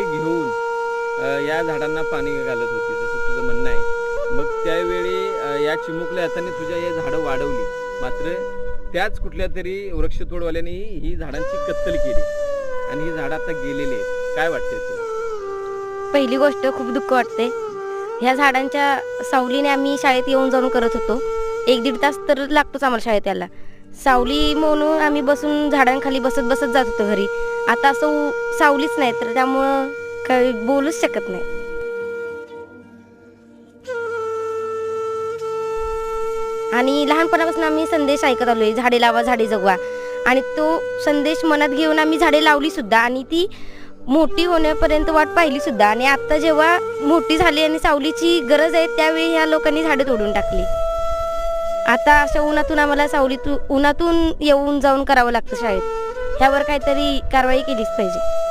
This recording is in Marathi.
घेऊन या झाडांना पाणी घालत होती, जसं तुझं म्हणणं आहे. मग त्यावेळी या चिमुकल्या हाताने तुझ्या हे झाडं वाढवली, मात्र त्याच कुठल्या तरी वृक्षतोडवाल्याने ही झाडांची कत्तल केली आणि ही झाडं आता गेलेली आहेत. काय वाटतंय तुला? पहिली गोष्ट खूप दुःख वाटते. ह्या झाडांच्या सावलीने आम्ही शाळेत येऊन जाऊन करत होतो. 1-1.5 तास तर लागतोच आम्हाला शाळेत यायला. सावली म्हणून आम्ही बसून झाडांखाली बसत बसत जात होतो घरी. आता असं सावलीच नाही, तर त्यामुळं काही बोलूच शकत नाही. आणि लहानपणापासून आम्ही संदेश ऐकत आलोय, झाडे लावा झाडे जगवा, आणि तो संदेश मनात घेऊन आम्ही झाडे लावली सुद्धा आणि ती मोठी होण्यापर्यंत वाट पाहिली सुद्धा. आणि आता जेव्हा मोठी झाली आणि सावलीची गरज आहे त्यावेळी ह्या लोकांनी झाडे तोडून टाकली. आता अशा उन्हातून आम्हाला उन्हातून येऊन जाऊन करावं लागतं शाळेत. ह्यावर काहीतरी कारवाई केलीच पाहिजे.